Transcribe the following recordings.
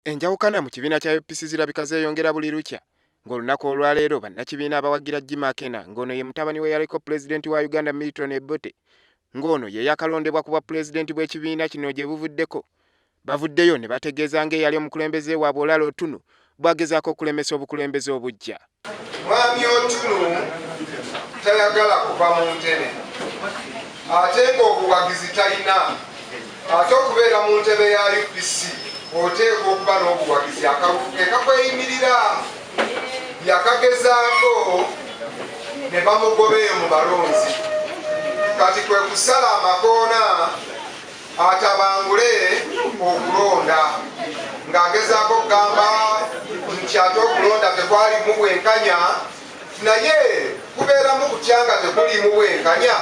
Enjawukana mu kibiina kya UPC zirabika zeeyongera buli lukya ng'olunaku olwaleero bannakibiina abawagira Jim Akena ng'ono ye mutabani we yaliko pulezidenti wa Uganda Milton Obote ng'ono ye yakalondebwa ku bwa pulezidenti bw'ekibiina kino gye buvuddeko bavuddeyo ne bategeeza ng'eyali omukulembeze waabwe Olalo Otunu bw'agezaako okulemesa obukulembeze obujja. Mwami Otunu tayagala kuva mu ntebe ate ng'obuwagizi talina ate okubeera mu ntebe ya UPC oteekwa okuba n'obuwagizi akakweyimirira yakagezaako ne bamugobeeyo mu balonzi kati kwe kusala amakoona atabangule okulonda ng'agezaako okugamba nti ate okulonda tekwalimu bwenkanya naye kubeeramu kutya nga tekulimu bwenkanya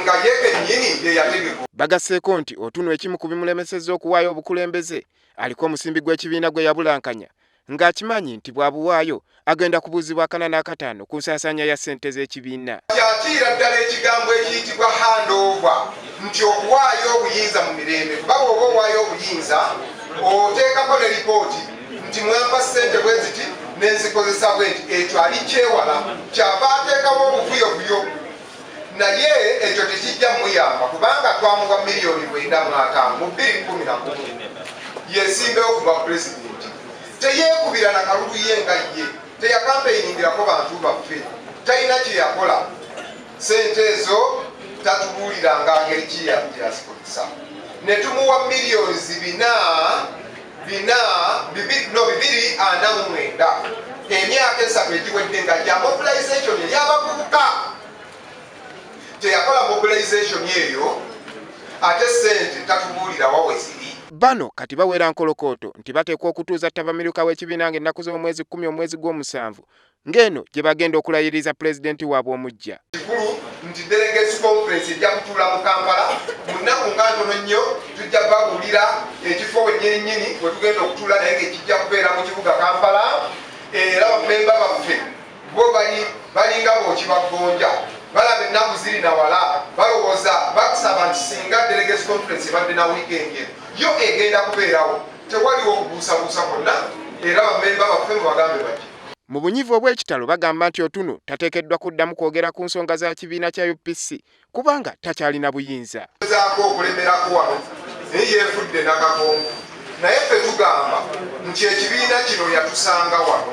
nga ye kennyini ye yategeka. Bagasseeko nti Otunu ekimu ku bimulemesezza okuwaayo obukulembeze aliko omusimbi gw'ekibiina gwe yabulankanya ng'akimanyi nti bw'abuwaayo agenda kubuuzibwa 45 ku nsaasaanya ya ssente z'ekibiina. Kyatiira ddala ekigambo ekiyitibwa handover nti okuwaayo obuyinza mu mirembe kuba bw'oba owaayo obuyinza oteekako ne lipooti nti mwampa ssente bwe ziti n'enzikozesa bwe nti ekyo ali kyewala kyava ateekawo obuvuyovuyo naye ekyo tekijja muyamba kubanga twamuwa miliyoni 95 mu 2011 yesimbewo ku bwa pulezidenti teyeekubira na kalulu ye nga ye teyakampeyiningirako bantu baffe talina kyeyakola sente ezo tatubuuliranga ngeri kiyazikozesa ne tumuwa miliyoni 249 emyaka 3 egiwedde nga gya mobilization ey'abavubuka teyakola mobilization eyo ate sente tatubuulira wawe ziri. Bano kati bawera nkolokooto nti bateekwa okutuuza tabamiruka w'ekibiina ng'ennaku z'omwezi 10 omwezi gw'omusanvu ng'eno gye bagenda okulayiriza pulezidenti waabwe omujja. Kikulu nti delegates conference ejja kutuula mu Kampala mu nnaku nga ntono nnyo tujja babuulira ekifo wennyininyini we tugenda okutuula naye ng'ekijja kubeera mu kibuga Kampala era bamemba baffe bo balinga bw'okibaggonja balaba ennaku ziri nawala balowooza bakusaba nti singa delegates conference ebadde na weekend yo egenda kubeerawo tewaliwo okubuusabuusa kwonna era bamemba baffe mubagambe bati. Mu bunyivu obw'ekitalo bagamba nti Otunu tateekeddwa kuddamu kwogera ku nsonga za kibiina kya UPC kubanga takyalina buyinza. Gezaako okulemerako wano naye yeefudde nakakongo naye ffe tugamba nti ekibiina kino yatusanga wano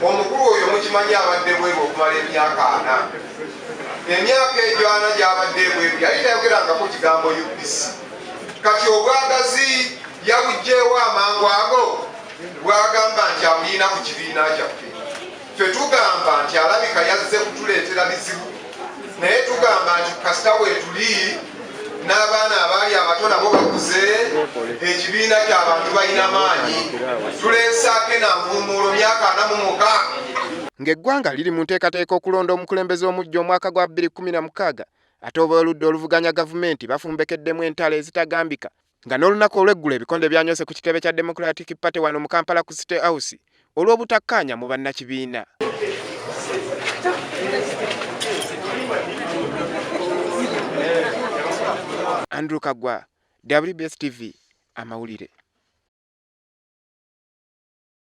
omukulu oyo mukimanyi abadde bweru okumala emyaka 4 emyaka egyo 4 gy'abadde bweru yali tayogerangako kigambo UPC kati obwagazi yabugjeewo amangu ago bwagamba nti abulina ku kibiina kyaffe ffe tugamba nti alabika yazze kutuleetera bizibu naye tugamba nti kasita weetuli n'abaana abaali abato nabo bakuze ekibiina ky'abantu balina maanyi tuleesaako enanvuumuulo myaka 46 ng'eggwanga liri mu nteekateeka okulonda omukulembeze omujja omwaka gwa 2016 ate oba oludda oluvuganya gavumenti bafumbekeddemu entalo ezitagambika nga n'olunaku olw'eggulo ebikonde byanyose ku kitebe kya Democratic Party wano mu Kampala ku City House olw'obutakkaanya mu bannakibiina. Andrew Kagwa, WBS TV, amawulire.